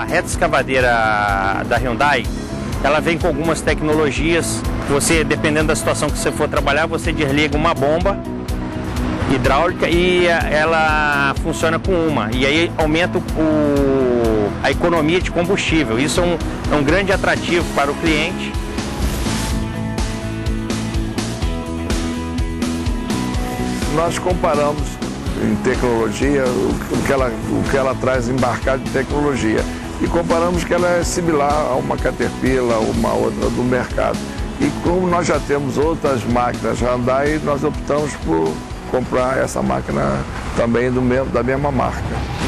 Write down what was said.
reta escavadeira da Hyundai, ela vem com algumas tecnologias. Você, dependendo da situação que você for trabalhar, você desliga uma bomba hidráulica e ela funciona com uma. E aí aumenta a economia de combustível. Isso é um grande atrativo para o cliente. Nós comparamos em tecnologia o que ela traz embarcado de tecnologia e comparamos que ela é similar a uma Caterpillar ou uma outra do mercado. E como nós já temos outras máquinas Hyundai, nós optamos por comprar essa máquina também da mesma marca.